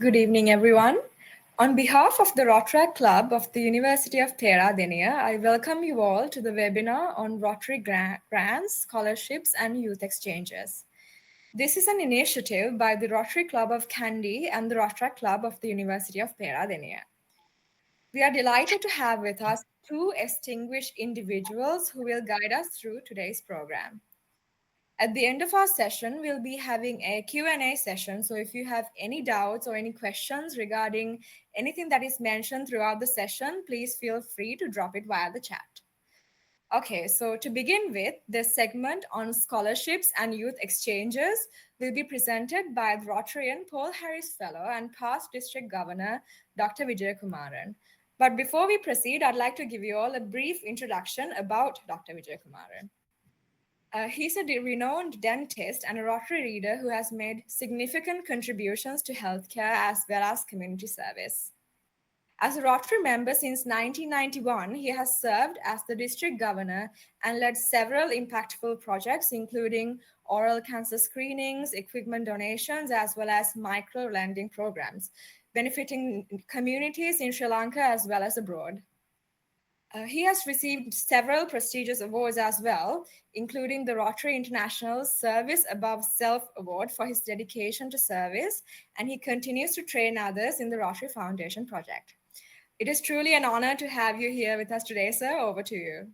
Good evening, everyone. On behalf of the Rotary Club of the University of Peradeniya, I welcome you all to the webinar on Rotary grants, scholarships, and youth exchanges. This is an initiative by the Rotary Club of Kandy and the Rotary Club of the University of Peradeniya. We are delighted to have with us two distinguished individuals who will guide us through today's program. At the end of our session, we'll be having a Q&A session. So if you have any doubts or any questions regarding anything that is mentioned throughout the session, please feel free to drop it via the chat. Okay, so to begin with, this segment on scholarships and youth exchanges will be presented by the Rotarian Paul Harris Fellow and past District Governor, Dr. Vijekumaran. But before we proceed, I'd like to give you all a brief introduction about Dr. Vijekumaran. He's a renowned dentist and a Rotary reader who has made significant contributions to healthcare as well as community service. As a Rotary member since 1991, he has served as the district governor and led several impactful projects, including oral cancer screenings, equipment donations, as well as micro-lending programs, benefiting communities in Sri Lanka as well as abroad. He has received several prestigious awards as well, including the Rotary International Service Above Self Award for his dedication to service, and he continues to train others in the Rotary Foundation project. It is truly an honor to have you here with us today, sir. Over to you.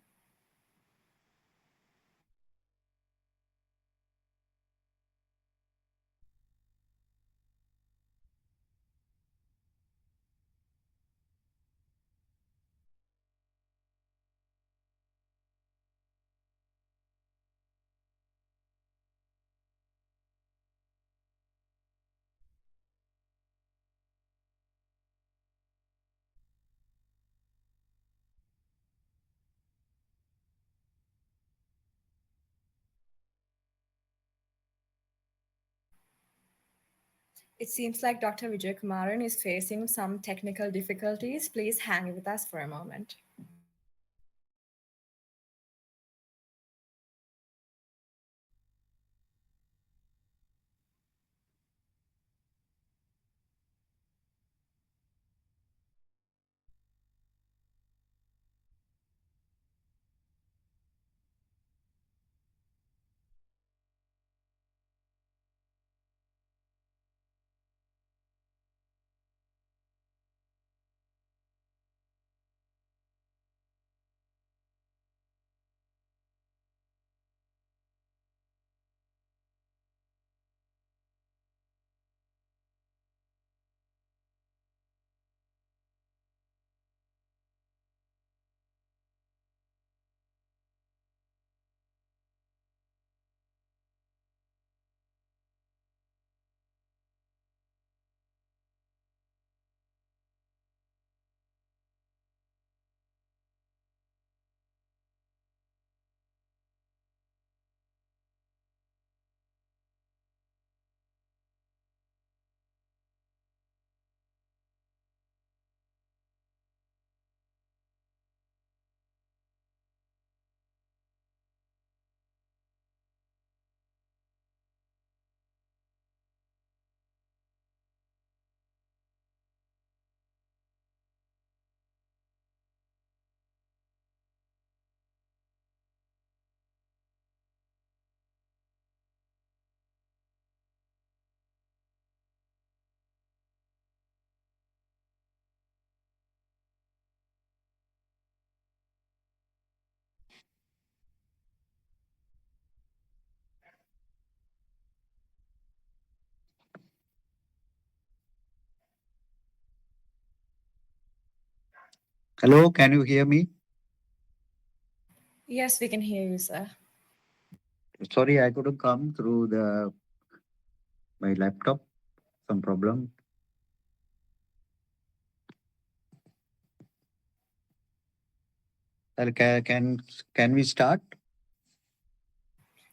It seems like Dr. Vijekumaran is facing some technical difficulties. Please hang with us for a moment. Hello, can you hear me? Yes, we can hear you, sir. Sorry, I couldn't come through my laptop. Some problem. Can we start?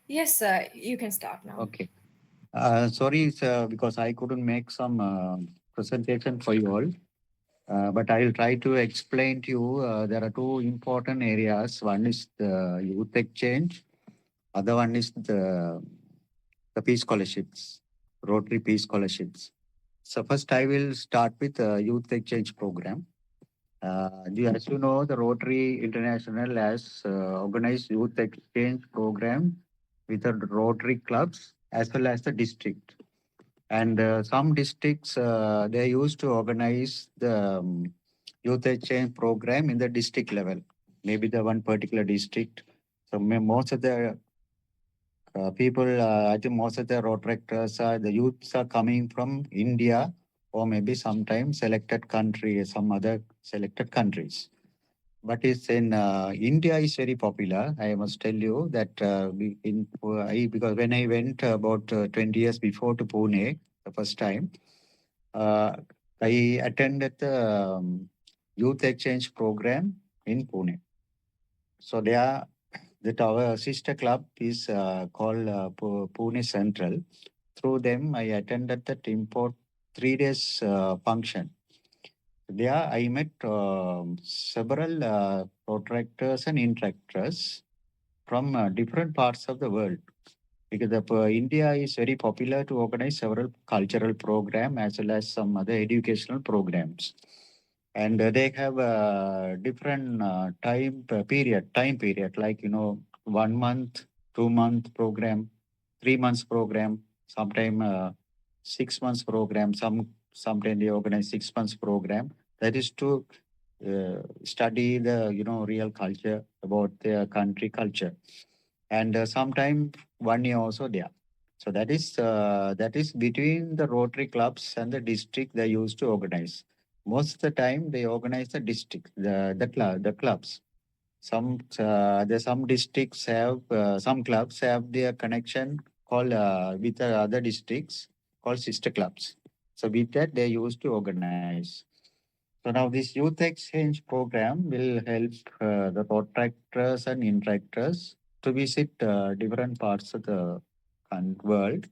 Yes, sir. You can start now. Okay. Sorry, sir, because I couldn't make some presentation for you all. But I'll try to explain to you. There are two important areas. One is the youth exchange. Other one is the peace scholarships, Rotary peace scholarships. So first I will start with youth exchange program. As you know, the Rotary International has organized youth exchange program with the Rotary clubs as well as the district. And some districts, they used to organize the youth exchange program in the district level, maybe the one particular district. So most of the people, I think most of the Rotaractors the youths are coming from India or maybe sometimes selected country, some other selected countries. But it's in India is very popular. I must tell you that because when I went about 20 years before to Pune the first time, uh, I attended the youth exchange program in Pune. So there, that our sister club is called Pune Central. Through them, I attended that import 3 days function. There, I met several protractors and interactors from different parts of the world. Because India is very popular to organize several cultural programs as well as some other educational programs, and they have a different time period, like 1 month, 2 month program, 3 months program, sometime 6 months program. Sometimes they organize 6 months program. That is to study the real culture about their country culture, and sometime 1 year also there. So that is between the Rotary clubs and the district they used to organize. Most of the time they organize the district, the clubs. Some districts have some clubs have their connection called with the other districts called sister clubs. So with that they used to organize. So now this youth exchange program will help the protractors and interactors to visit different parts of the world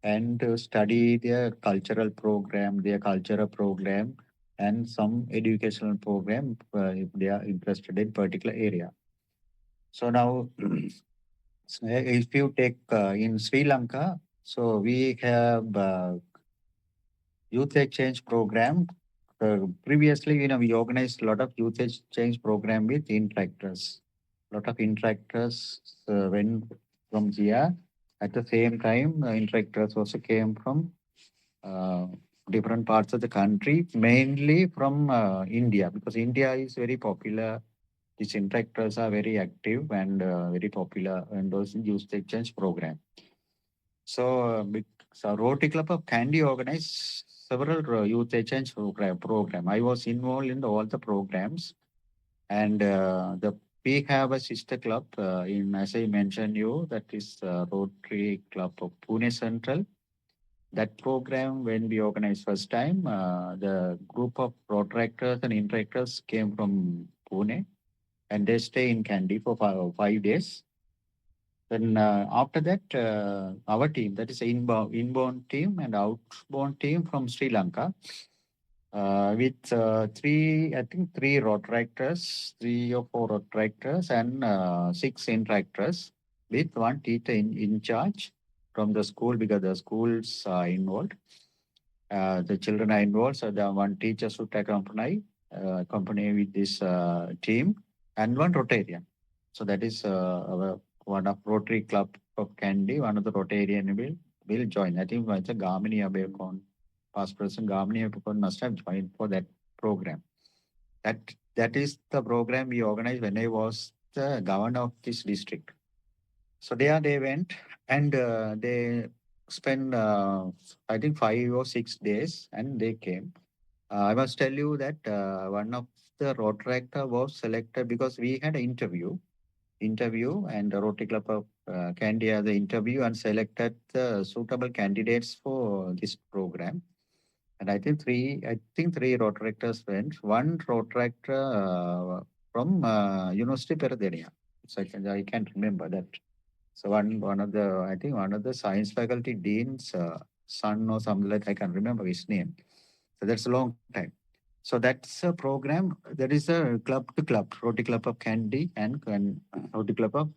and to study their cultural program, their cultural program, and some educational program if they are interested in particular area. So now, if you take in Sri Lanka, so we have youth exchange program. Previously, we organized a lot of youth exchange program with interactors. A lot of interactors went from here. At the same time, interactors also came from uh, different parts of the country, mainly from India, because India is very popular. These interactors are very active and very popular in those youth exchange program. So Rotary Club of Kandy organized several youth exchange program. I was involved in all the programs, and the we have a sister club in, as I mentioned you, that is Rotary Club of Pune Central. That program, when we organized first time, the group of protractors and interactors came from Pune, and they stay in Kandy for 5 days. Then after that, our team, that is inbound team and outbound team from Sri Lanka, with I think three rotaractors, 3 or 4 rotaractors, and 6 interactors, with one teacher in charge from the school because the schools are involved. The children are involved, so the one teacher should accompany with this team, and one Rotarian. So that is one of Rotary Club of Kandy. One of the Rotarian will join. I think it's a Gamini Abekon, past president Gamini Abekon must have joined for that program. That is the program we organized when I was the governor of this district. So there they went, and they spent I think 5 or 6 days, and they came. I must tell you that one of the Rotaractor was selected because we had an interview, and the Rotary Club of Kandy had the interview and selected the suitable candidates for this program. And I think three Rotaractors went. One Rotaractor from University Peradeniya. So I can't remember that. So one of the I think one of the science faculty dean's son or something, like I can't remember his name. So that's a long time. So that's a program. That is a club to club, Rotary Club of Kandy and Rotary Club of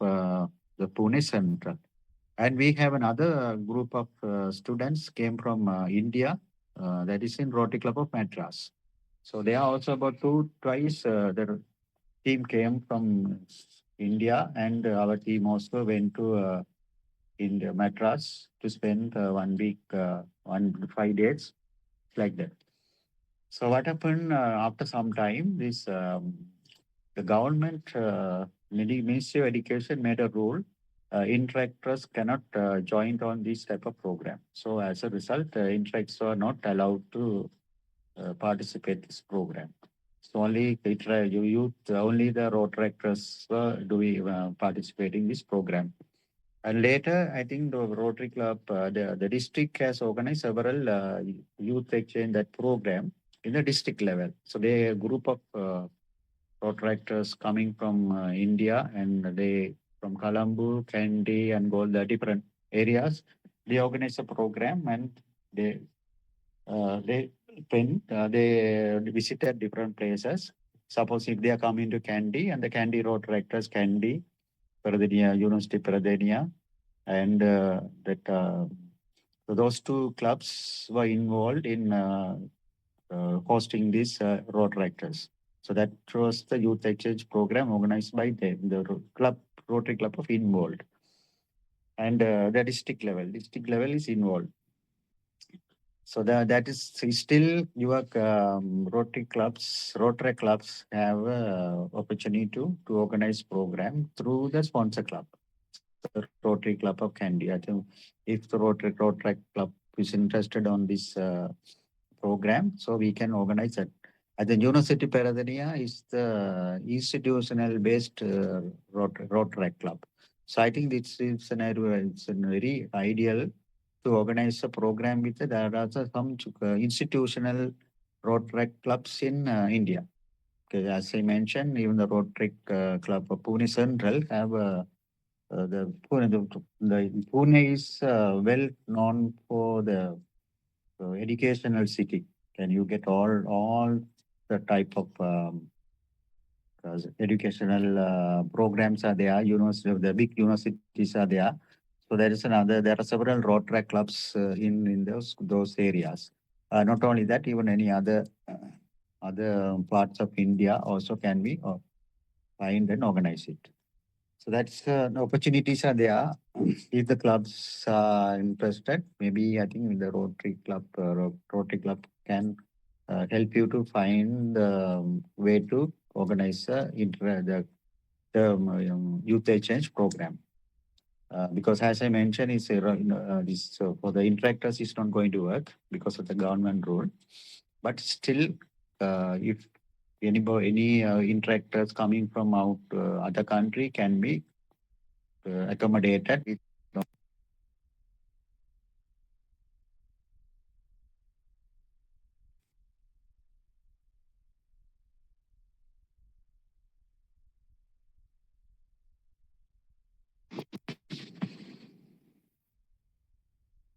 the Pune Central. And we have another group of students came from India. that is in Rotary Club of Madras. So they are also about twice the team came from India, and our team also went to India, Madras, to spend 1 week, 5 days, like that. So what happened after some time? The government, Ministry of Education made a rule. Interactors cannot join on this type of program. So as a result, interactors are not allowed to participate this program. So only only the Rotaractors do we participate in this program. And later, I think the Rotary Club, the district has organized several youth exchange that program in the district level. So they a group of Rotaractors coming from India, and they from Colombo, Kandy, and all the different areas. They organize a program, and they they visited different places. Suppose if they are coming to Kandy, and the Kandy Rotaractors, Kandy, Peradeniya, University Peradeniya, and so those two clubs were involved in hosting these Rotaractors. So that was the youth exchange program organized by the club, Rotary Club of involved, and the district level is involved. So that is still your Rotary clubs have opportunity to organize program through the sponsor club, the Rotary Club of Kandy. I think if the Rotary Club is interested on this program, so we can organize it. At the University Peradeniya is the institutional based Rotary Club. So I think this is it's a very ideal to organize a program with it. There are also some institutional Rotary clubs in India. Okay, as I mentioned, even the Rotary Club of Pune Central have the Pune is well known for the educational city. Can you get all the type of educational programs are there? University, the big universities are there. So there is another. There are several Rotary clubs in those areas. Not only that, even any other parts of India also can be find and organize it. So that's the opportunities are there. If the clubs are interested, maybe I think the Rotary Club can help you to find the way to organize the youth exchange program. Because as I mentioned, this for the interactors is not going to work because of the government rule. But still, if any interactors coming from out other country can be accommodated.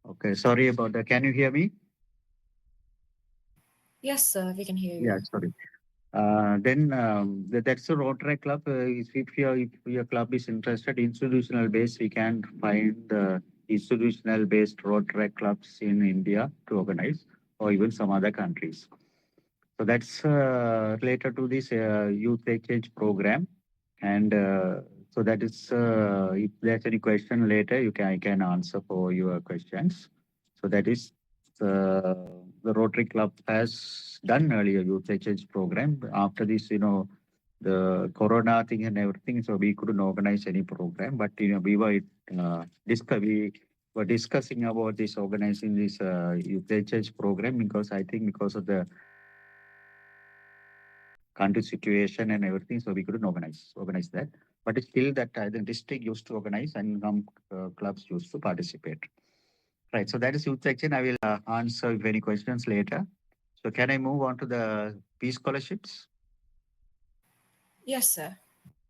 Okay, sorry about that. Can you hear me? Yes, sir, we can hear Yeah, you. sorry. Then that's a Rotary Club. If your club is interested, institutional base, we can find institutional based Rotary clubs in India to organize, or even some other countries. So that's related to this youth exchange program, and so that is if there's any question later, I can answer for your questions. So that is the Rotary Club has done earlier youth exchange program. After this, the Corona thing and everything, so we couldn't organize any program. But we were discussing about this organizing this youth exchange program because I think because of the country situation and everything, so we couldn't organize that. But it's still that the district used to organize and some clubs used to participate. Right. So that is youth section. I will answer if any questions later. So can I move on to the peace scholarships? Yes, sir.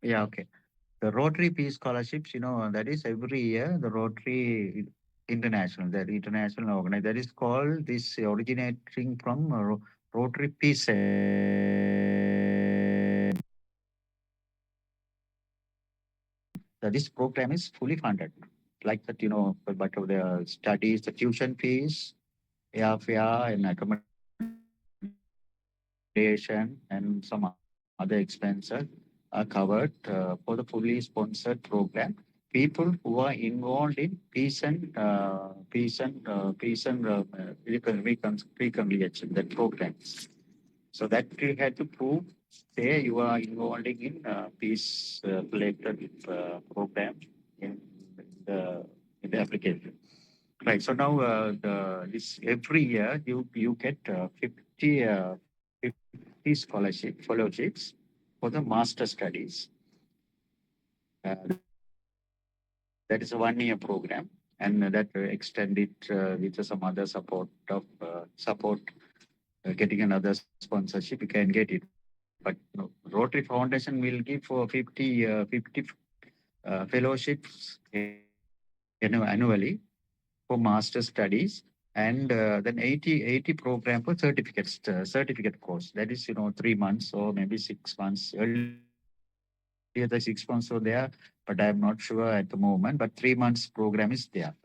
Yeah. Okay. The Rotary Peace Scholarships, that is every year the Rotary International, that international organization, that is called this originating from Rotary Peace. This program is fully funded, like that, but of the studies, the tuition fees, airfare and accommodation and some other expenses are covered for the fully sponsored program. People who are involved in peace and reconciliation, that programs. So that you had to prove, say you are involving in peace related program in the in the application. Right. So now this every year you get 50 fellowships for the master studies. That is a 1 year program, and that extended with some other support getting another sponsorship, you can get it. But Rotary Foundation will give for 50 fellowships annually for master studies, and then 80 program for certificate course. That is 3 months or maybe 6 months. Earlier the 6 months were there, but I'm not sure at the moment. But 3 months program is there.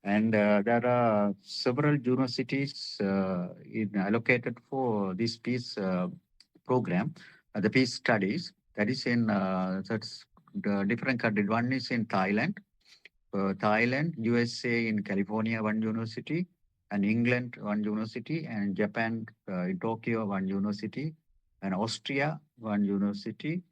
And there are several universities allocated for this peace program, the peace studies. That is in that's the different countries. One is in Thailand, USA in California, one university, and England, one university, and Japan in Tokyo, one university, and Austria, one university,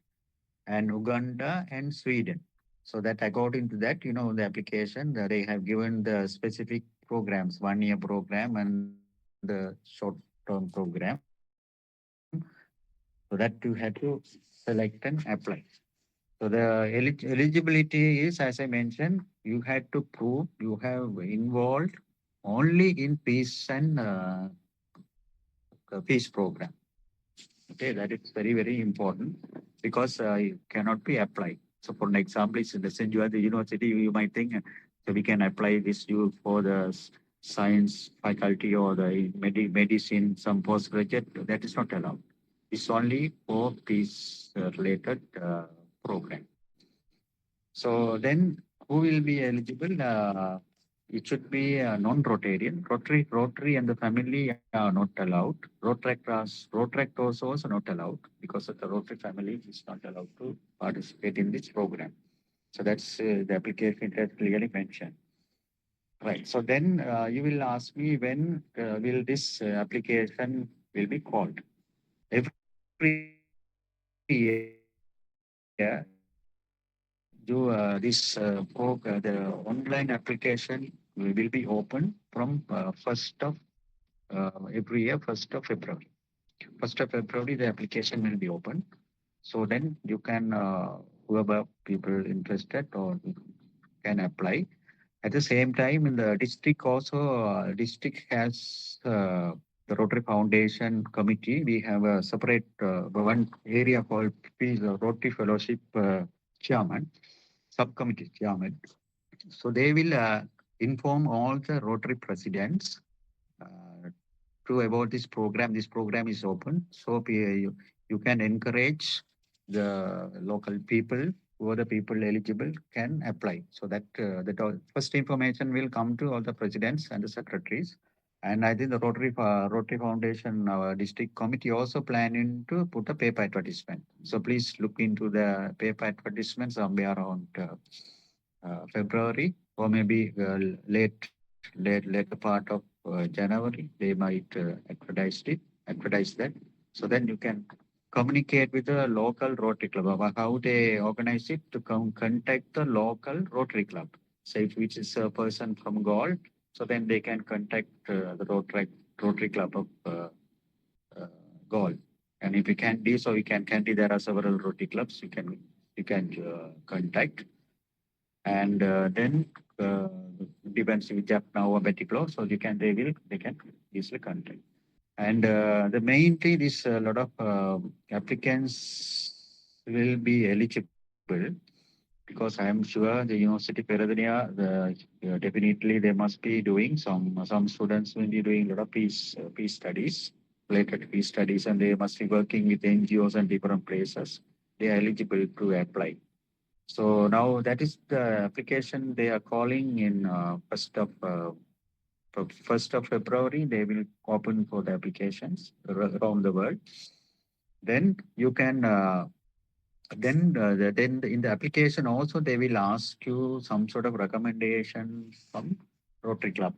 and Uganda and Sweden. So that according to that, the application that they have given the specific programs, 1 year program and the short-term program. So that you have to select and apply. So the eligibility is, as I mentioned, you had to prove you have involved only in peace and peace program. Okay, that is very, very important because it cannot be applied. So, for an example, is in the St. You are the university, you might think, so we can apply this you for the science faculty or the medicine, some postgraduate. That is not allowed. It's only for peace related program. So then, who will be eligible? It should be non-Rotarian. Rotary, and the family are not allowed. Rotaractors also not allowed because of the Rotary family is not allowed to participate in this program. So that's the application that clearly mentioned. Right. So then you will ask me when will this application will be called? Every year, the online application will be open from every year, 1st of February. 1st of February, the application will be open. So then you can, whoever people interested or can apply. At the same time, in the district also, district has the Rotary Foundation Committee. We have a separate one area called Rotary Fellowship Chairman, Subcommittee Chairman. So they will inform all the Rotary presidents uh, to about this program. This program is open, so you can encourage the local people who are the people eligible can apply. So that first information will come to all the presidents and the secretaries. And I think the Rotary Foundation district committee also planning to put a paper advertisement. So please look into the paper advertisement somewhere around February or maybe later part of January. They might advertise that. So then you can communicate with the local Rotary Club about how they organize it to contact the local Rotary Club. Say which is a person from Gaul, so then they can contact the Rotary Club of uh, Gaul. And if you can do so, you can Kandy. There are several Rotary clubs you can contact, and then uh, depends if Jap now or Betiklo, so they can easily contact. And the main thing is a lot of applicants will be eligible because I am sure the University Peradeniya, definitely they must be doing some students will be doing a lot of peace studies, related to peace studies, and they must be working with NGOs and different places. They are eligible to apply. So now that is the application they are calling in 1st of 1st of February, they will open for the applications around the world. Then you can then in the application also they will ask you some sort of recommendation from Rotary Club.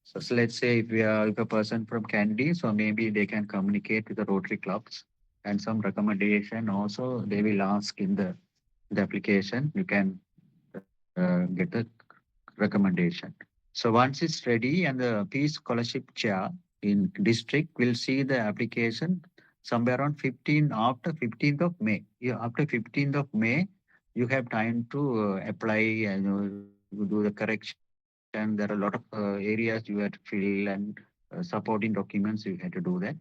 So let's say if a person from Kandy, so maybe they can communicate with the Rotary clubs, and some recommendation also they will ask in the application. You can get a recommendation. So once it's ready, and the Peace Scholarship Chair in district will see the application somewhere around 15th of May. Yeah, after 15th of May, you have time to apply and do the correction. There are a lot of areas you have to fill, and supporting documents you have to do that.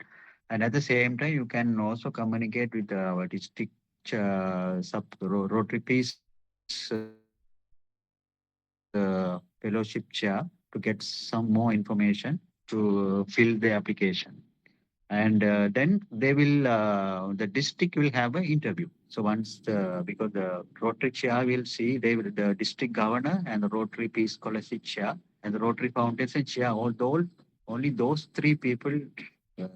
And at the same time, you can also communicate with our district Rotary Peace fellowship chair to get some more information to fill the application. And then the district will have an interview. So once because the Rotary chair will see, the district governor and the Rotary Peace Scholarship chair and the Rotary Foundation chair, only those three people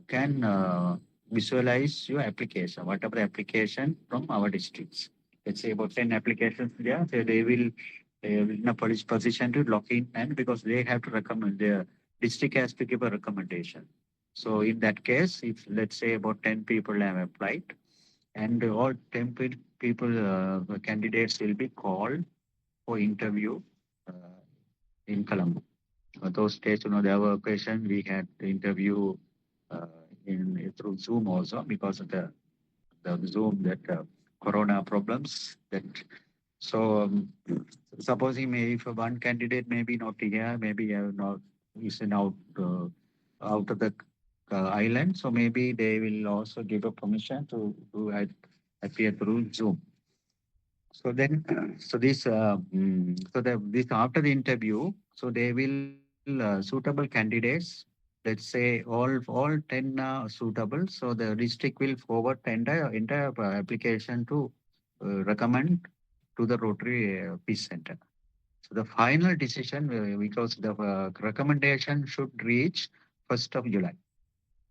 can visualize your application, whatever application from our districts. Let's say about 10 applications there, so they will in a position to log in, and because they have to recommend, the district has to give a recommendation. So in that case, if let's say about 10 people have applied, and all 10 people, candidates will be called for interview uh, in Colombo. Those days, there were occasion we had the interview uh, in through Zoom also, because of the Zoom that Corona problems. That so supposing if one candidate may be not here, maybe not is in out of the island, so maybe they will also give a permission to appear through Zoom. So then, this after the interview, so they will suitable candidates. Let's say all 10 are suitable. So the district will forward the entire application to recommend to the Rotary Peace Center. So the final decision, because the recommendation should reach 1st of July.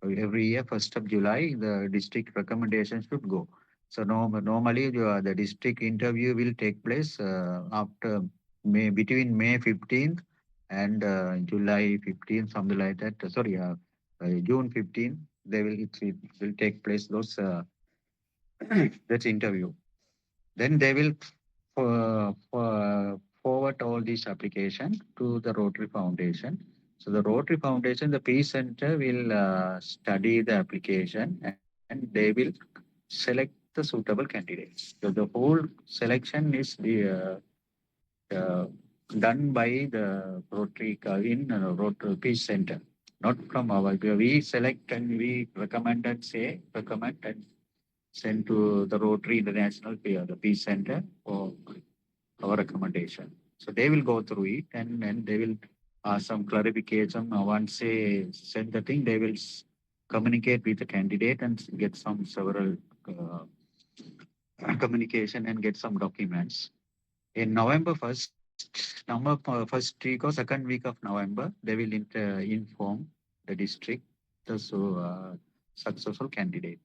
Every year, 1st of July, the district recommendation should go. So normally the district interview will take place after between May 15th and July 15th, something like that. June 15th. It will take place those that interview. Then they will forward all these application to the Rotary Foundation. So the Rotary Foundation, the Peace Center will study the application, and they will select the suitable candidates. So the whole selection is uh, done by the Rotary in Rotary Peace Center, not from our. We select and we recommend and send to the Rotary International the Peace Center for our recommendation. So they will go through it, and they will some clarification. Once they send the thing, they will communicate with the candidate and get some several communication and get some documents. In November 1st, first week or second week of November, they will inform the district the successful candidate.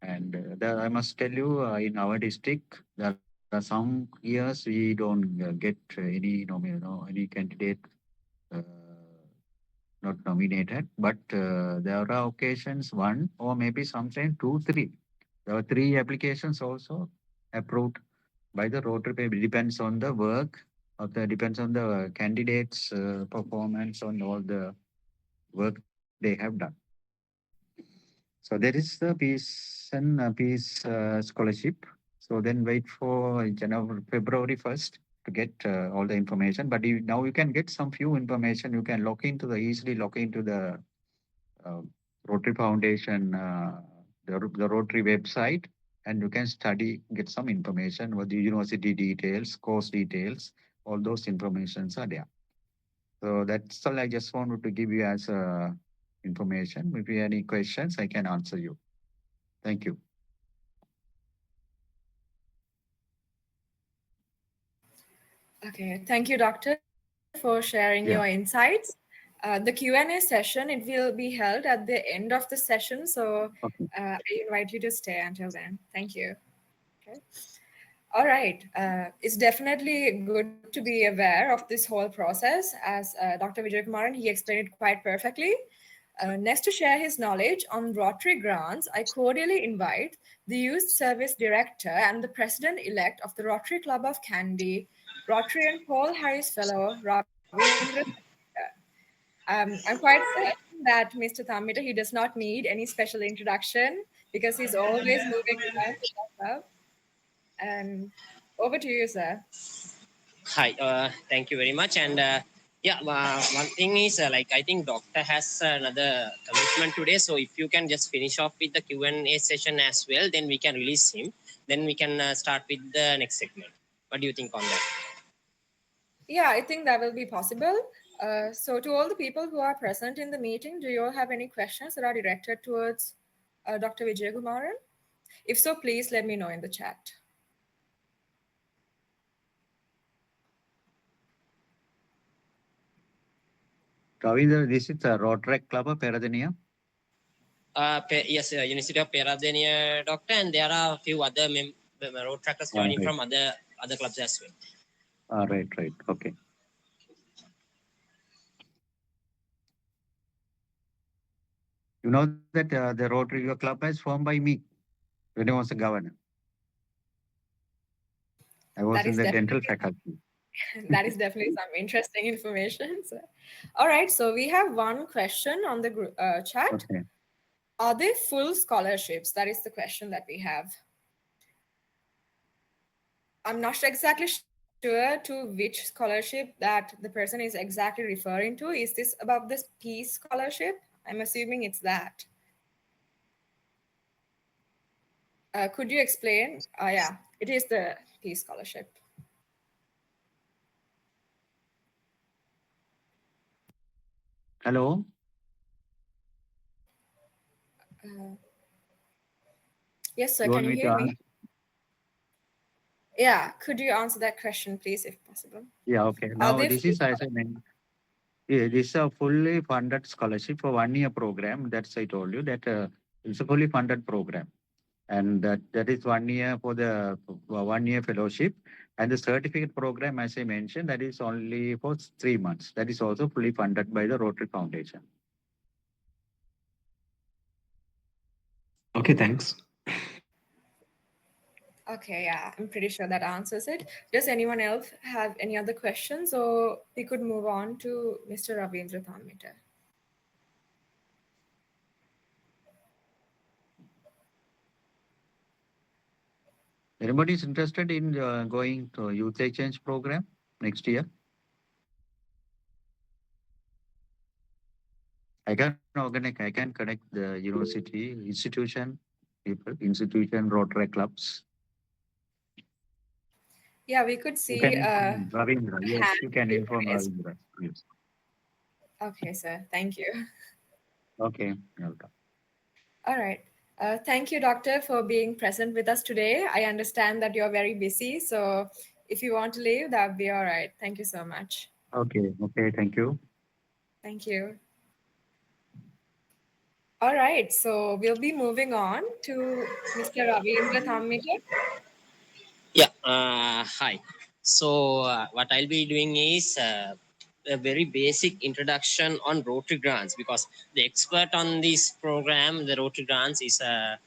And I must tell you, in our district, there are some years we don't get any candidate uh, not nominated, but there are occasions one or maybe sometimes two, three. There are three applications also approved by the Rotary. It depends on the work depends on the candidate's performance on all the work they have done. So there is the peace scholarship. So then wait for January, February 1st to get all the information. But now you can get some few information. You can easily log into the uh, Rotary Foundation, the Rotary website, and you can get some information what the university details, course details, all those informations are there. So that's all I just wanted to give you as information. If you have any questions, I can answer you. Thank you. Okay, thank you, Doctor, for sharing your Yeah. insights. The Q&A session, it will be held at the end of the session. So Okay. I invite you to stay until then. Thank you. Okay. All right. It's definitely good to be aware of this whole process. As Dr. Vijekumaran, he explained it quite perfectly. Next, to share his knowledge on Rotary grants, I cordially invite the Youth Service Director and the President-elect of the Rotary Club of Kandy, Rotary and Paul Harris Fellow, Ravindra. I'm quite certain that Mr. Tammita, he does not need any special introduction because he's always moving around with our club. And over to you, sir. Hi, thank you very much. And yeah, one thing is like I think doctor has another commitment today. So if you can just finish off with the Q&A session as well, then we can release him. Then we can start with the next segment. What do you think on that? Yeah, I think that will be possible. So to all the people who are present in the meeting, do you all have any questions that are directed towards Dr. Vijekumaran? If so, please let me know in the chat. Ravindra, this is a Rotaract Club of Peradeniya. Yes, University of Peradeniya, doctor, and there are a few other road trackers joining from other clubs as well. Right. Okay. You know that the Rotary Club was formed by me when I was a governor. I was in the dental faculty. That is definitely some interesting information. So, all right, so we have one question on the chat. Okay. Are they full scholarships? That is the question that we have. I'm not exactly sure to which scholarship that the person is exactly referring to. Is this about this peace scholarship? I'm assuming it's that. Could you explain? Yeah, it is the peace scholarship. Hello. Yes, sir. You Can want you me to hear me? answer? Yeah, could you answer that question, please, if possible? Yeah. Okay. Are Now they this full is as I mentioned. Yeah, this is a fully funded scholarship for 1 year program. That's I told you that it's a fully funded program, and that is 1 year for the 1 year fellowship, and the certificate program, as I mentioned, that is only for 3 months. That is also fully funded by the Rotary Foundation. Okay, thanks. Okay, yeah, I'm pretty sure that answers it. Does anyone else have any other questions, or we could move on to Mr. Ravindra Tammita? Anybody is interested in going to youth exchange program next year? I can organize. I can connect the university, institution, people, institution, Rotary clubs. Yeah, we could You see can inform Ravindra. Yes, hand you can being inform raised. Ravindra. Yes. Okay, sir. Thank you. Okay. Welcome. All right. Thank you, doctor, for being present with us today. I understand that you're very busy, so if you want to leave, that would be all right. Thank you so much. Okay. Okay. Thank you. Thank you. All right, so we'll be moving on to Mr. Ravindra Tammita. Yeah, hi. So what I'll be doing is a very basic introduction on Rotary grants, because the expert on this program, the Rotary grants, is our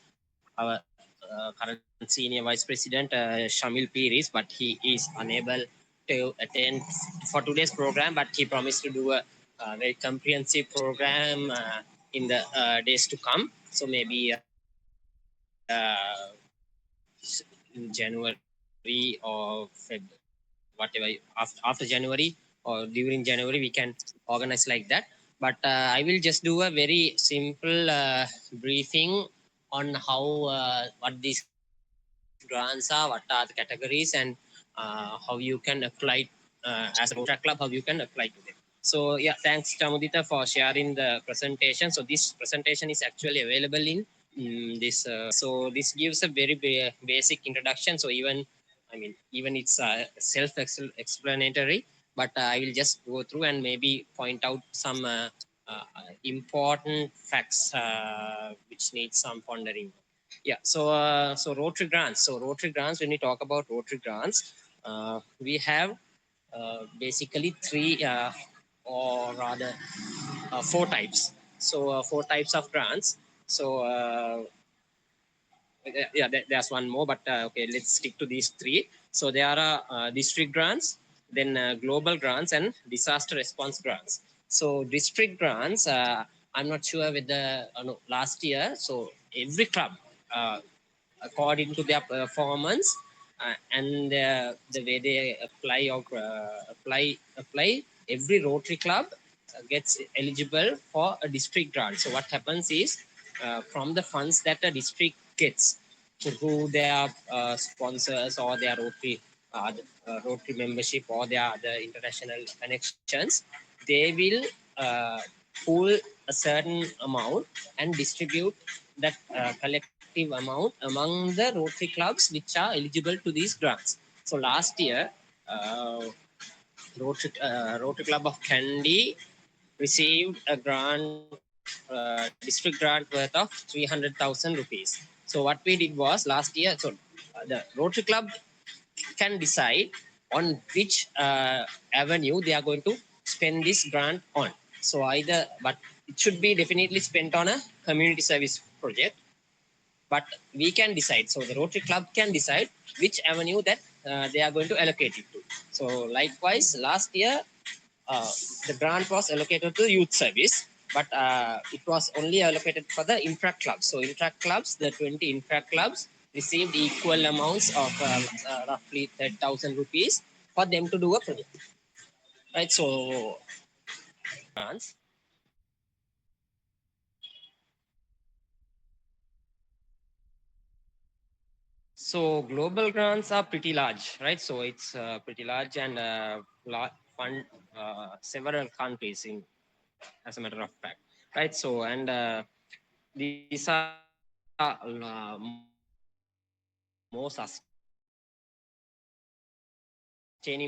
current senior vice president, Shamil Piris, but he is unable to attend for today's program, but he promised to do a very comprehensive program in the days to come. So maybe in January or whatever, after January or during January, we can organize like that. But I will just do a very simple briefing on how what these grants are, what are the categories, and how you can apply as a Rotary Club, how you can apply to them. So yeah, thanks Tamudita for sharing the presentation. So this presentation is actually available in this. So this gives a very basic introduction. So even it's self-explanatory. but I will just go through and maybe point out some important facts which need some pondering. Yeah, so Rotary grants. So Rotary grants, when we talk about Rotary grants, we have basically three or rather four types. So four types of grants. So yeah, there's one more, but okay, let's stick to these three. So there are district grants, then global grants, and disaster response grants. So district grants, I'm not sure whether no, last year. So every club, according to their performance and the way they apply or apply, every Rotary club gets eligible for a district grant. So what happens is from the funds that a district gets through their sponsors or their Rotary membership or their other international connections, they will uh, pool a certain amount and distribute that collective amount among the Rotary clubs which are eligible to these grants. So last year, uh, Rotary Club of Kandy received a grant, district grant worth of 300,000 rupees. So what we did was last year, so the Rotary Club can decide on which avenue they are going to spend this grant on. So either, but it should be definitely spent on a community service project, but we can decide. So the Rotary Club can decide which avenue that they are going to allocate it to. So likewise, last year the grant was allocated to youth service, but it was only allocated for the infra clubs. So infra clubs, the 20 infra clubs received equal amounts of roughly 30,000 rupees for them to do a project. Right. So grants. So global grants are pretty large, right? So it's pretty large and fund several countries in, as a matter of fact, right? So and these are more sustaining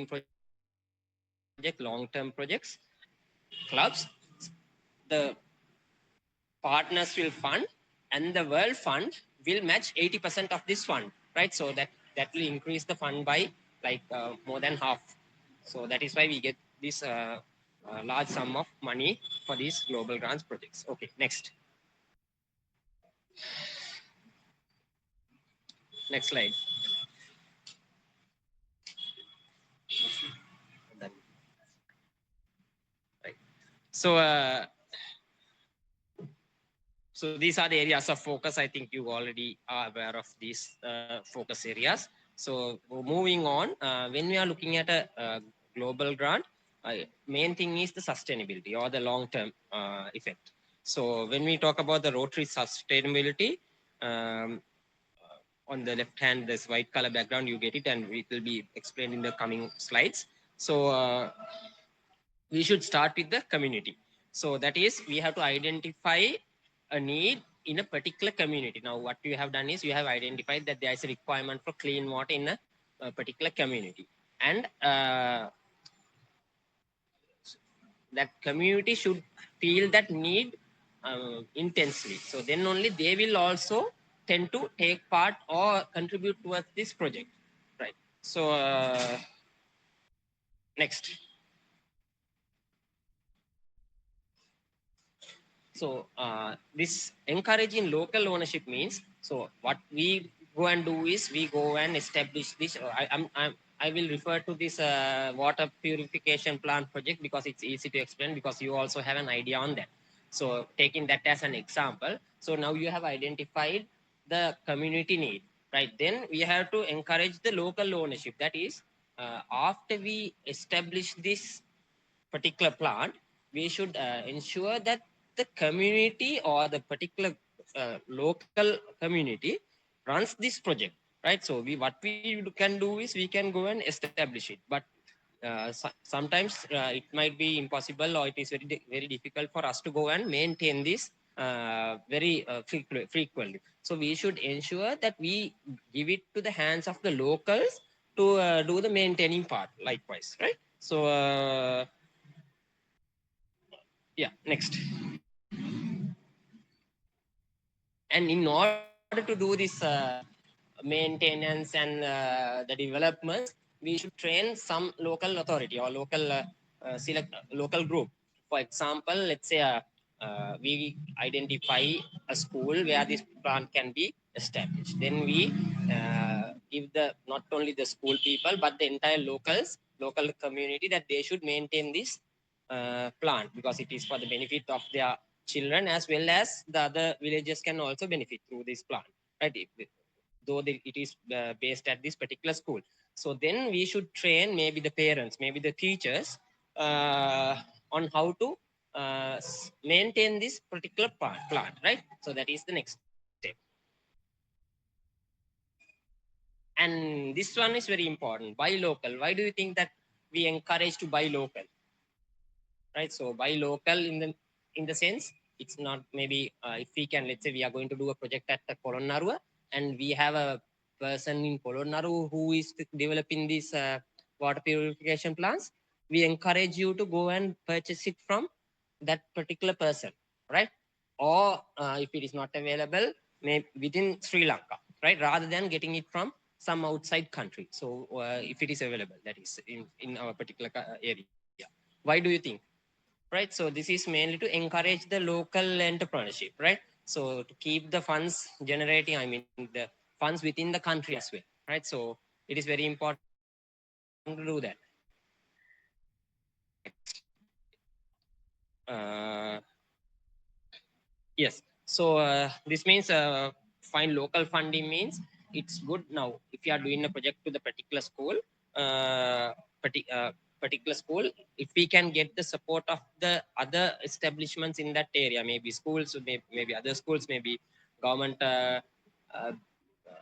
projects, long-term projects. Clubs, the partners will fund, and the World Fund will match 80% of this fund, right? So that will increase the fund by like more than half. So that is why we get this large sum of money for these global grants projects. Okay, next. Next slide. Right. So so these are the areas of focus. I think you already are aware of these focus areas. So moving on, when we are looking at a global grant, main thing is the sustainability or the long-term effect. So when we talk about the Rotary sustainability, on the left hand, this white color background, you get it, and it will be explained in the coming slides. So we should start with the community. So that is, we have to identify a need in a particular community. Now, what you have done is you have identified that there is a requirement for clean water in a particular community, and that community should feel that need intensely. So then only they will also tend to take part or contribute towards this project, right? So next. So this encouraging local ownership means, so what we go and do is we go and establish this. I will refer to this water purification plant project because it's easy to explain, because you also have an idea on that. So taking that as an example, so now you have identified the community need, right? Then we have to encourage the local ownership. That is, after we establish this particular plant, we should ensure that the community or the particular local community runs this project, right? So what we can do is we can go and establish it, but sometimes it might be impossible, or it is very difficult for us to go and maintain this very frequently. So we should ensure that we give it to the hands of the locals to do the maintaining part likewise, right? So yeah, next. And in order to do this maintenance and the developments, we should train some local authority or local select local group. For example, let's say we identify a school where this plant can be established. Then we give the not only the school people but the entire local community that they should maintain this plant because it is for the benefit of their children as well as the other villages can also benefit through this plant, right? Though it is based at this particular school. So then we should train maybe the parents, maybe the teachers on how to maintain this particular plant, right? So that is the next step. And this one is very important. Buy local. Why do you think that we encourage to buy local? Right, so buy local in the sense it's not maybe if we can, let's say we are going to do a project at the Polonnaruwa and we have a person in Polonnaruwa who is developing these water purification plants, we encourage you to go and purchase it from that particular person, right? Or if it is not available, maybe within Sri Lanka, right, rather than getting it from some outside country. So if it is available, that is in our particular area. Why do you think? Right, so this is mainly to encourage the local entrepreneurship, right? So to keep the funds generating, I mean the funds within the country as well, right? So it is very important to do that. Next. Yes, so this means find local funding means it's good. Now if you are doing a project to the particular school, uh, parti- uh, particular school, if we can get the support of the other establishments in that area, maybe schools, maybe other schools, maybe government uh,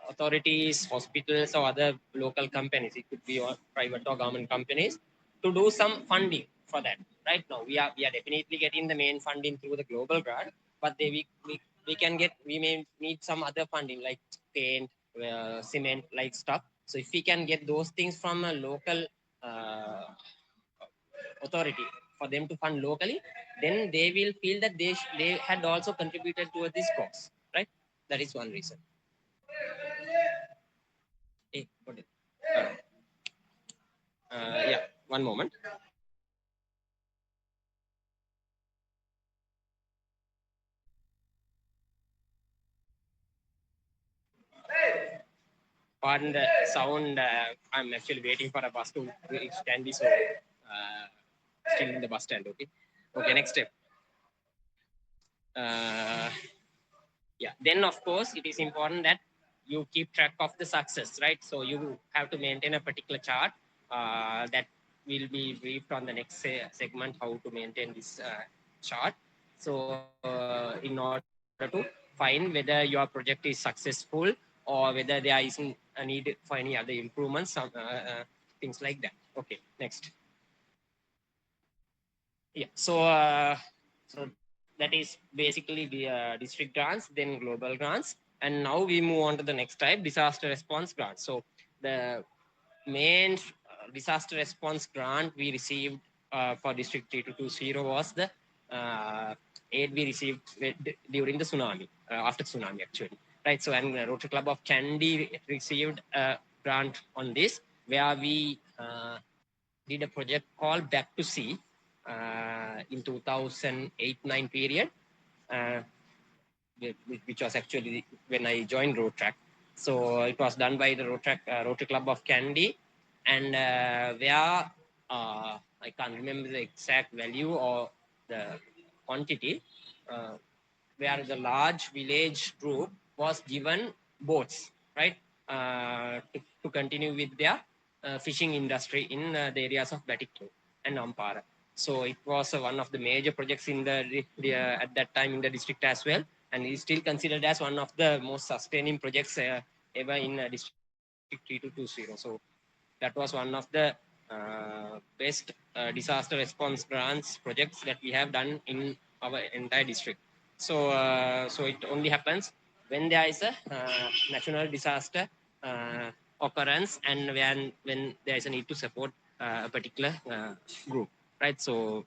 authorities, hospitals, or other local companies, it could be or private or government companies, to do some funding for that. Right now we are definitely getting the main funding through the global grant, but we can get, we may need some other funding like paint, cement like stuff. So if we can get those things from a local uh, authority for them to fund locally, then they will feel that they had also contributed towards this cause, right? That is one reason. Hey, got it. Yeah, one moment. Pardon the sound. I'm actually waiting for a bus to reach Kandy, so still in the bus stand. Okay. Okay. Next step. Uh, yeah. Then of course it is important that you keep track of the success, right? So you have to maintain a particular chart that will be briefed on the next segment, how to maintain this chart. So in order to find whether your project is successful or whether there isn't a need for any other improvements, things like that. Okay, next. Yeah. So that is basically the district grants, then global grants, and now we move on to the next type, disaster response grants. So the main disaster response grant we received for District 3220 was the aid we received during the tsunami, after tsunami actually, right? So and Rotary Club of Kandy received a grant on this, where we did a project called Back to Sea in 2008-9 period, uh, which was actually when I joined Rotaract. So it was done by the Rotary Club of Kandy, and where I can't remember the exact value or the quantity, uh, where the large village group was given boats, right, to continue with their fishing industry in the areas of Batikyu and Ampara. So it was one of the major projects in at that time in the district as well, and is still considered as one of the most sustaining projects ever in District 3220. So that was one of the best disaster response grants projects that we have done in our entire district. So it only happens when there is a national disaster occurrence and when there is a need to support a particular group, right? So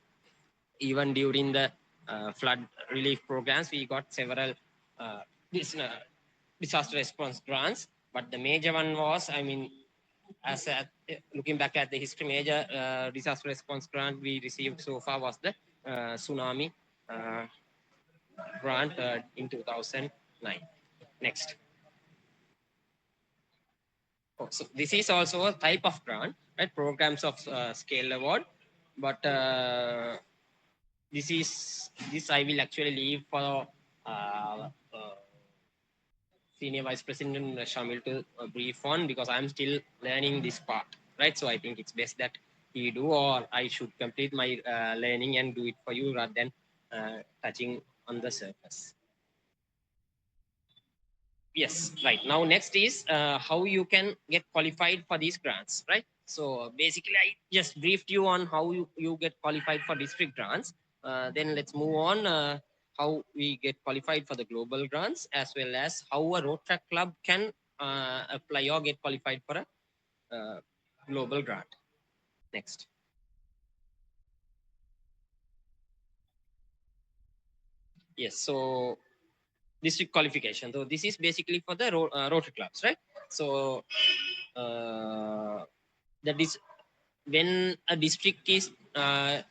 even during the flood relief programs, we got several uh, this, disaster response grants. But the major one was, I mean, as looking back at the history, major disaster response grant we received so far was the tsunami uh, grant in 2009. Next. Oh, so this is also a type of grant, right? Programs of scale award, but this I will actually leave for Senior Vice President Shamil to brief on, because I'm still learning this part, right? So I think it's best that he do, or I should complete my learning and do it for you rather than touching on the surface. Yes, right. Now next is how you can get qualified for these grants, right? So basically, I just briefed you on how you get qualified for district grants. Then let's move on how we get qualified for the global grants, as well as how a Rotary club can apply or get qualified for a global grant. Next. Yes, so district qualification. So this is basically for the Rotary clubs, right? So that is when a district is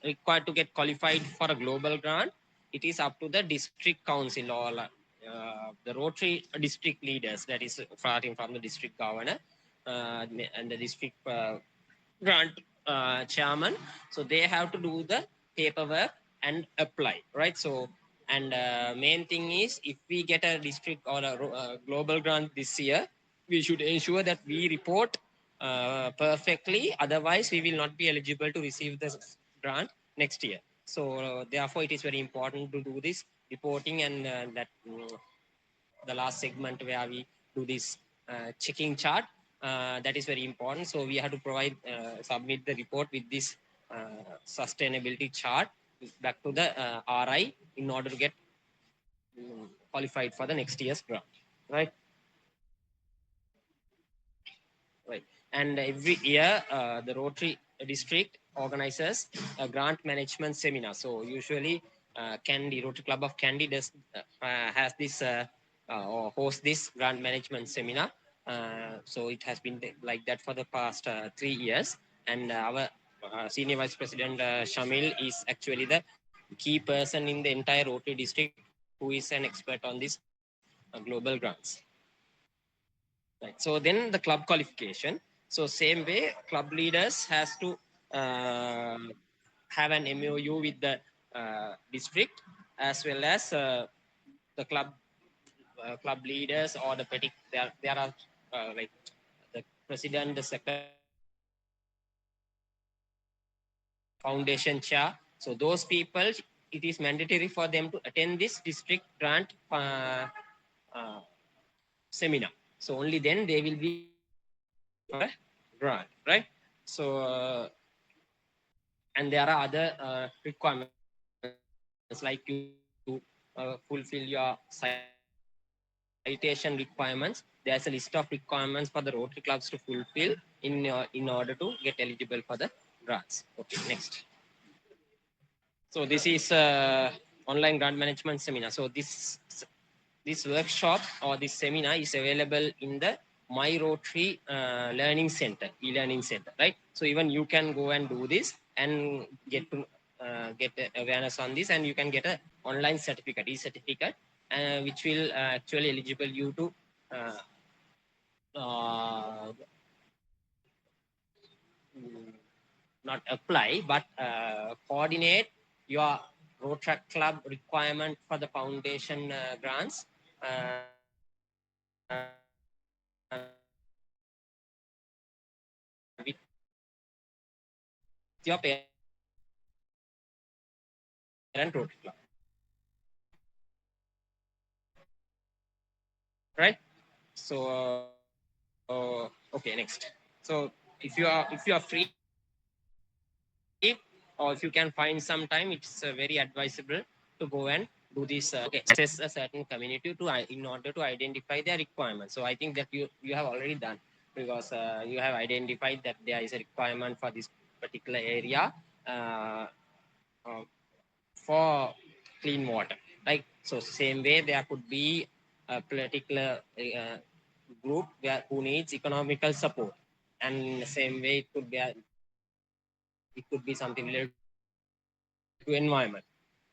required to get qualified for a global grant, it is up to the district council or the Rotary district leaders, that is starting from the district governor and the district grant chairman. So they have to do the paperwork and apply, right? So, and main thing is, if we get a district or a global grant this year, we should ensure that we report perfectly. Otherwise, we will not be eligible to receive the grant next year. So, therefore, it is very important to do this reporting, and that the last segment where we do this checking chart. That is very important. So we have to provide, submit the report with this sustainability chart back to the RI in order to get qualified for the next year's grant, right? Right. And every year, the Rotary district organizes a grant management seminar. So usually, Kandy, Rotary Club of Kandy does has this or hosts this grant management seminar. So it has been like that for the past 3 years. And our Senior Vice President Shamil is actually the key person in the entire Rotary district who is an expert on this global grants. Right. So then the club qualification. So same way, club leaders has to have an MOU with the district, as well as the club leaders or the petty. There are like the president, the secretary, foundation chair. So those people, it is mandatory for them to attend this district grant uh, seminar. So only then they will be eligible for a grant, right? So and there are other requirements like you have to fulfill your citation requirements. There's a list of requirements for the Rotary clubs to fulfill in order to get eligible for the grants. Okay, next. So this is online grant management seminar. So this workshop or this seminar is available in the My Rotary Learning Center, e-learning center, right? So even you can go and do this and get to get awareness on this, and you can get a online certificate, e-certificate, which will actually eligible you to uh, not apply, but coordinate your Rotary Club requirement for the foundation grants with your parent Rotary Club, right? So okay, next. So if you are free, or if you can find some time, it's very advisable to go and do this. Okay, assess a certain community to in order to identify their requirements. So I think that you have already done, because you have identified that there is a requirement for this particular area uh, uh, for clean water, right? So same way there could be a particular group where who needs economical support, and in the same way it could be something related to environment,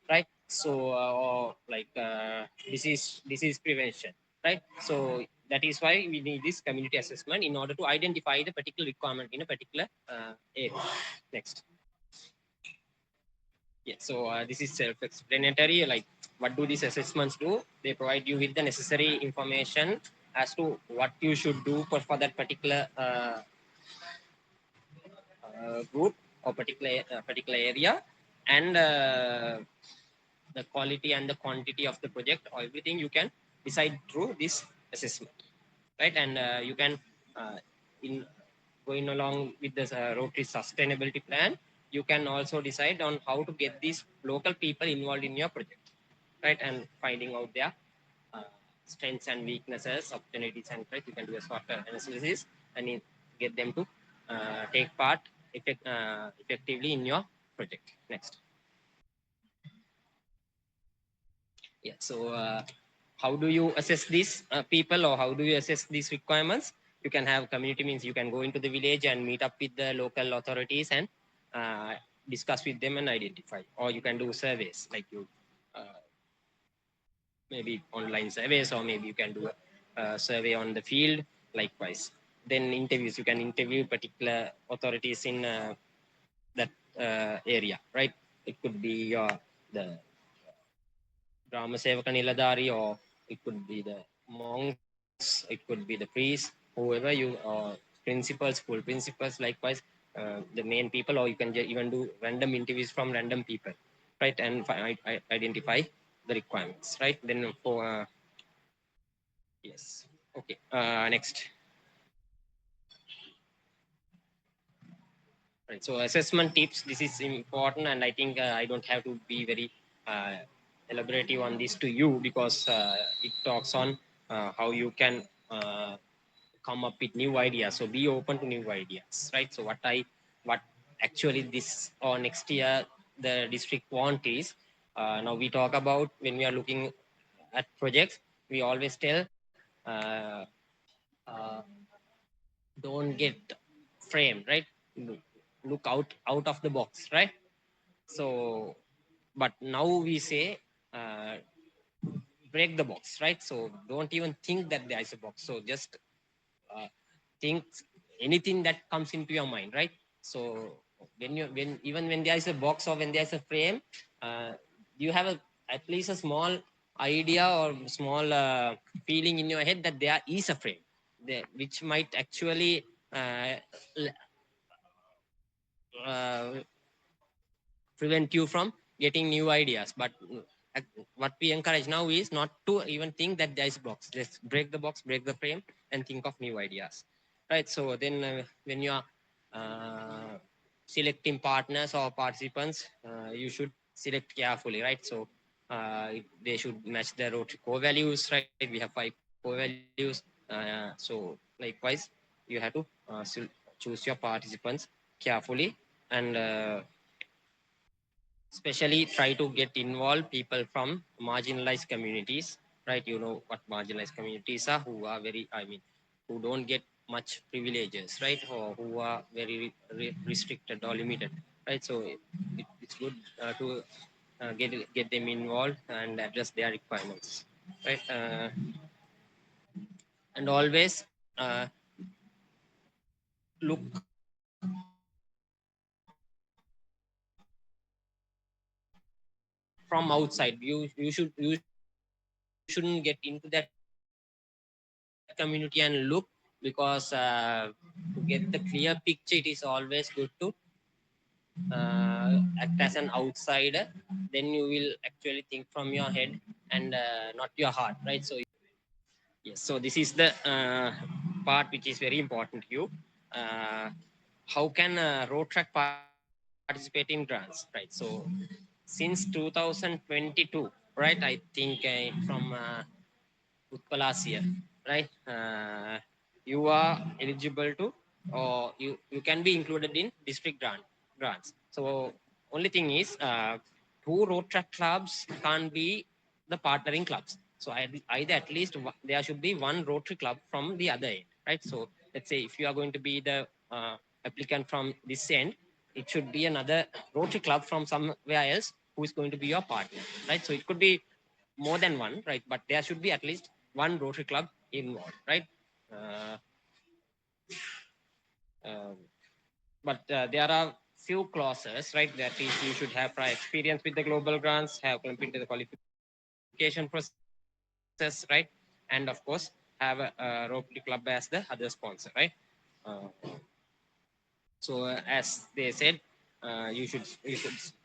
right? So disease prevention, right? So that is why we need this community assessment in order to identify the particular requirement in a particular area. Next. Yeah, so this is self-explanatory. Like, what do these assessments do? They provide you with the necessary information as to what you should do for that particular group or particular area, and the quality and the quantity of the project or everything you can decide through this assessment, right? And you can in going along with the Rotary sustainability plan, you can also decide on how to get these local people involved in your project, right? And finding out their uh, strengths and weaknesses, opportunities and threats. You can do a SWOT analysis and get them to take part effectively in your project. Next. Yeah. So how do you assess these people, or how do you assess these requirements? You can have community, means you can go into the village and meet up with the local authorities and uh, discuss with them and identify, or you can do surveys, like you maybe online surveys, or maybe you can do a survey on the field. Likewise, then interviews, you can interview particular authorities in that area, right? It could be the Brahma Sevaka Niladari, or it could be the monks, it could be the priests, whoever you, principals, school principals, likewise, the main people, or you can even do random interviews from random people, right? And identify the requirements, right? Then for, yes. Okay, next. Right. So assessment tips, this is important, and I think I don't have to be very uh, elaborative on this to you, because it talks on how you can come up with new ideas. So be open to new ideas, right? So what actually this or next year the district want is, now we talk about, when we are looking at projects, we always tell uh, don't get framed, right? Look out of the box, right? So but now we say, uh, break the box, right? So don't even think that there is a box, so just uh, think anything that comes into your mind, right? So when even when there is a box or when there is a frame, uh, you have at least a small idea or small feeling in your head that there is a frame there, which might actually uh, prevent you from getting new ideas. But what we encourage now is not to even think that there is box. Just break the box, break the frame, and think of new ideas, right? So then when you are uh, selecting partners or participants, you should select carefully, right? So they should match the Rotary core values, right? We have 5 core values. So likewise, you have to choose your participants carefully, and especially try to get involved people from marginalized communities, right? You know what marginalized communities are, who are very, I mean, who don't get much privileges, right? Or who are very restricted or limited, right? So it's good to get them involved and address their requirements, right? And always look from outside. You shouldn't get into that community and look, because to get the clear picture, it is always good to act as an outsider. Then you will actually think from your head and not your heart, right? So yes, so this is the part which is very important to you. uh, how can Rotaract participate in grants, right? So since 2022, right, I think from Utpalasia, right? You are eligible to, or you can be included in district grant. grants. So only thing is, two Rotaract clubs can't be the partnering clubs. So either at least there should be one Rotary club from the other end, right? So let's say if you are going to be the applicant from this end, it should be another Rotary club from somewhere else who is going to be your partner, right? So it could be more than one, right? But there should be at least one Rotary club involved, right? Uh, um, but there are few clauses, right? That is, you should have prior experience with the global grants, have completed the qualification process, right? And of course, have a Rotary Club as the other sponsor, right? Uh, so as they said, you should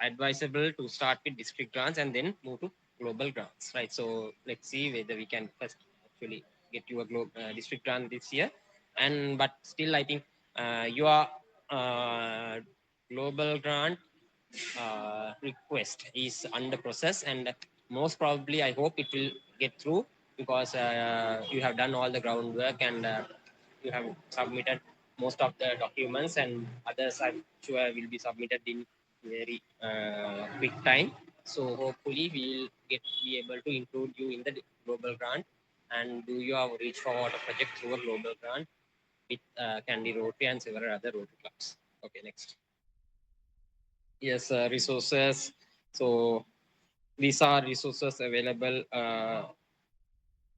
advisable to start with district grants and then move to global grants, right? So let's see whether we can first actually get you a district grant this year, and but still I think your global grant request is under process, and most probably I hope it will get through because you have done all the groundwork and you have submitted most of the documents, and others I'm sure will be submitted in very quick time. So hopefully we'll be able to include you in the global grant and do your reach for water project through a global grant with Kandy Rotary and several other Rotary clubs. Okay, next. Yes, resources. So these are resources available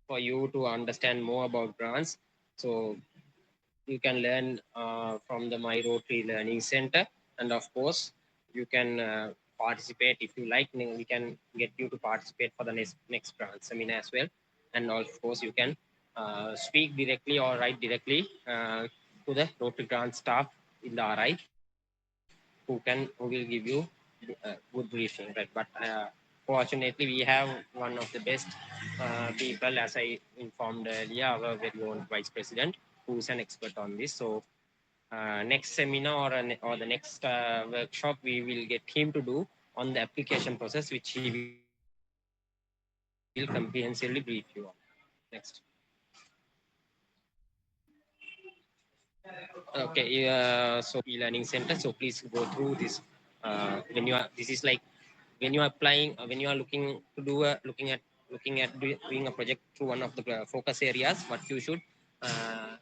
for you to understand more about grants. So you can learn from the My Rotary Learning Center, and of course, you can participate if you like. We can get you to participate for the next grant seminar as well, and of course, you can speak directly or write directly to the Rotary grant staff in the RI who will give you good briefing, right? But fortunately, we have one of the best people, as I informed earlier, our very own vice president, who is an expert on this. So next seminar or the next workshop, we will get him to do on the application process, which he will comprehensively brief you on. Next. Okay, so e-learning center. So please go through this. When you are, this is like when you are applying, when you are looking to do doing a project through one of the focus areas, what you should uh,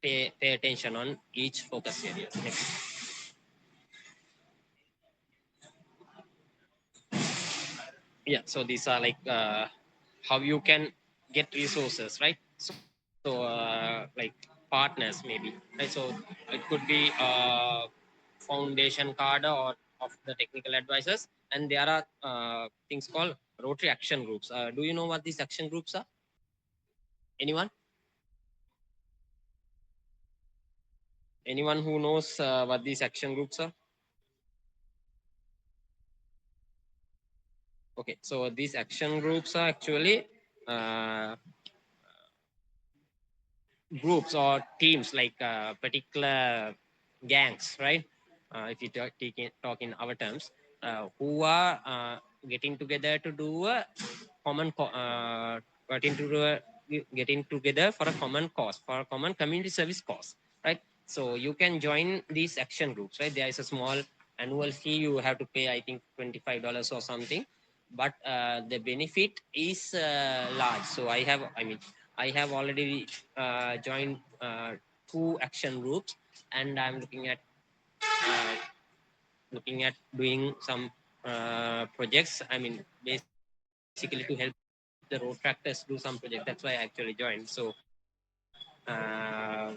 pay attention on each focus area. Next. Yeah, so these are like how you can get resources, right? So like partners maybe, right? So it could be foundation card or of the technical advisors, and there are things called Rotary action groups. Do you know what these action groups are? Anyone? Anyone who knows what these action groups are? Okay, so these action groups are actually uh, groups or teams, like particular gangs, right? If you talk in our terms, who are getting together to do a common getting to getting together for a common cause, for a common community service cause, right? So you can join these action groups, right? There is a small annual fee you have to pay, I think $25 or something, but the benefit is large. So I have already joined two action groups, and I'm uh, looking at doing some projects. I mean, basically to help the road tractors do some project. That's why I actually joined. So uh,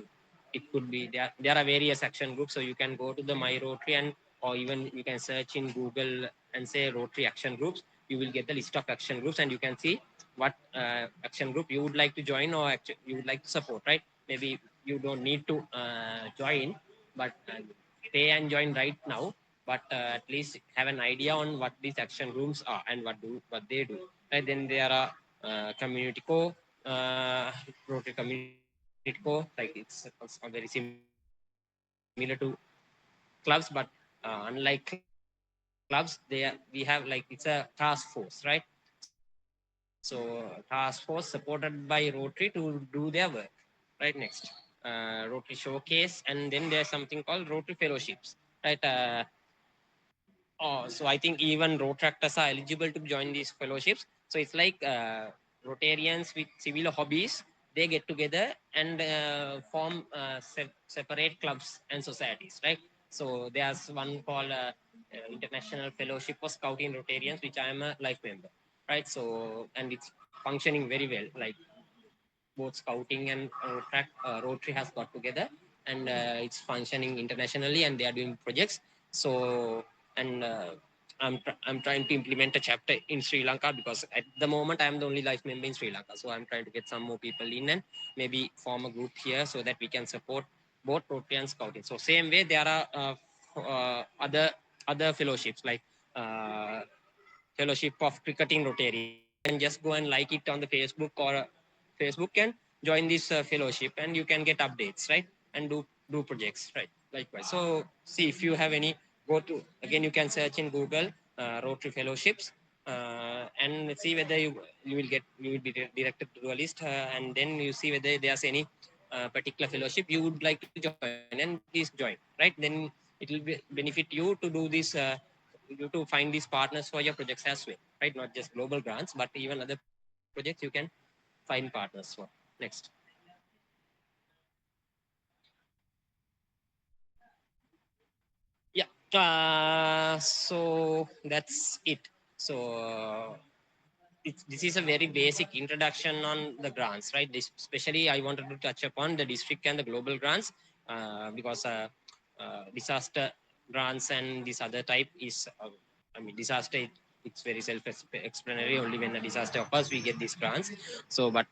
it could be there are various action groups. So you can go to the My Rotary, and or even you can search in Google and say Rotary action groups. You will get the list of action groups, and you can see what action group you would like to join or you would like to support, right? Maybe you don't need to join, but pay and join right now, but at least have an idea on what these action groups are and what they do, right? Then there are community co Rotary community co, like it's very similar to clubs, but unlike clubs, we have like it's a task force, right? So task force supported by Rotary to do their work, right? Next. Rotary showcase, and then there's something called Rotary fellowships. right? So I think even Rotractors are eligible to join these fellowships. So it's like Rotarians with civil hobbies, they get together and form separate clubs and societies, right? So there's one called International Fellowship for Scouting Rotarians, which I am a life member, right? So, and it's functioning very well. Like both Scouting and Rotary has got together, and it's functioning internationally, and they are doing projects. So, and I'm trying to implement a chapter in Sri Lanka, because at the moment I'm the only life member in Sri Lanka. So I'm trying to get some more people in and maybe form a group here so that we can support both Rotary and Scouting. So same way there are other fellowships like Fellowship of Cricketing Rotarians. You can just go and like it on the Facebook, or Facebook can join this fellowship, and you can get updates, right? And do projects, right? Likewise. So see if you have any, go to, again, you can search in Google Rotary Fellowships, and see whether you will be directed to a list, and then you see whether there's any particular fellowship you would like to join, and please join, right? Then it will benefit you to do this. You to find these partners for your projects as well, right? Not just global grants, but even other projects you can find partners for. Next. Yeah. So that's it. So this is a very basic introduction on the grants, right? This, especially I wanted to touch upon the district and the global grants, because disaster grants and this other type is, I mean, disaster, it's very self-explanatory. Only when a disaster occurs, we get these grants. So, but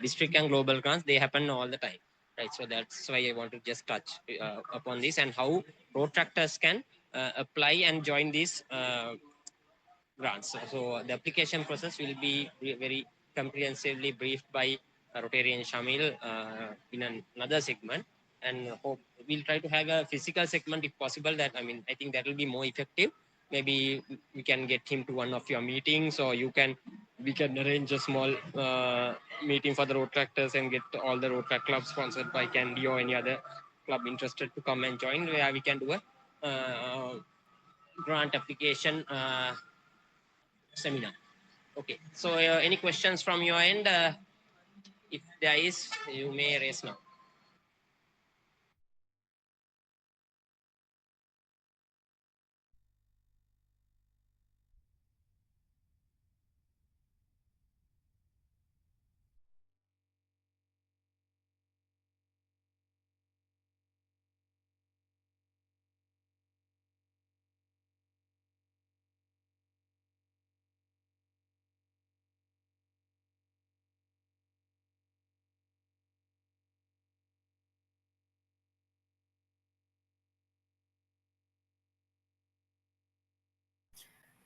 district and global grants, they happen all the time, right? So that's why I want to just touch upon this, and how road tractors can apply and join these grants. So the application process will be very comprehensively briefed by Rotary and Shamil in another segment, and hope we'll try to have a physical segment if possible. That, I mean, I think that will be more effective. Maybe we can get him to one of your meetings, or we can arrange a small meeting for the road tractors and get all the road track clubs sponsored by Kandy or any other club interested to come and join, where we can do a grant application seminar. Okay. So any questions from your end? If there is, you may raise now.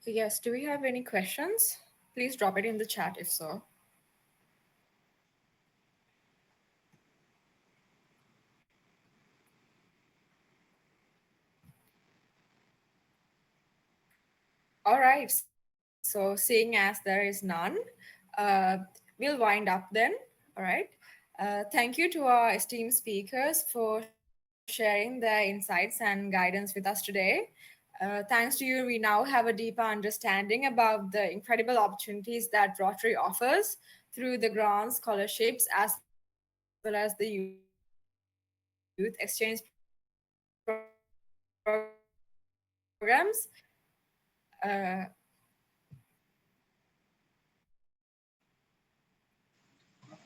Yes, do we have any questions? Please drop it in the chat if so. All right, so seeing as there is none, we'll wind up then. All right. Thank you to our esteemed speakers for sharing their insights and guidance with us today. Thanks to you, we now have a deeper understanding about the incredible opportunities that Rotary offers through the grants, scholarships, as well as the youth exchange programs.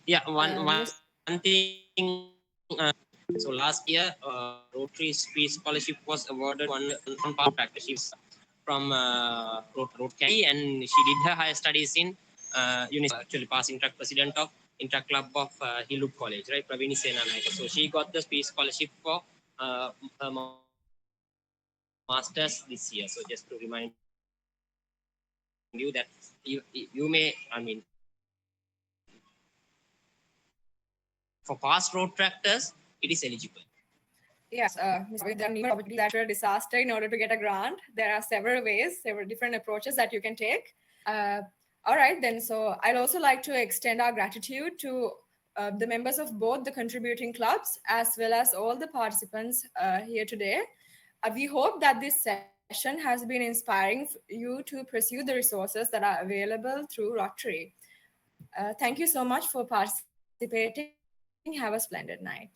Yeah, one Yes. thing. So last year, Rotary's Peace Scholarship was awarded one non-power practice from Road Candy, and she did her higher studies in actually past Intract president of Intract Club of Hillwood College, right, Pravini Senanayake. So she got the Peace Scholarship for her masters this year. So just to remind you that you may, I mean, for past road tractors, it is eligible. Yes, Mr. Ravindra, there are numerous opportunities that disaster in order to get a grant. There are several ways, several different approaches that you can take. All right, then. So I'd also like to extend our gratitude to the members of both the contributing clubs as well as all the participants here today. We hope that this session has been inspiring you to pursue the resources that are available through Rotary. Thank you so much for participating. Have a splendid night.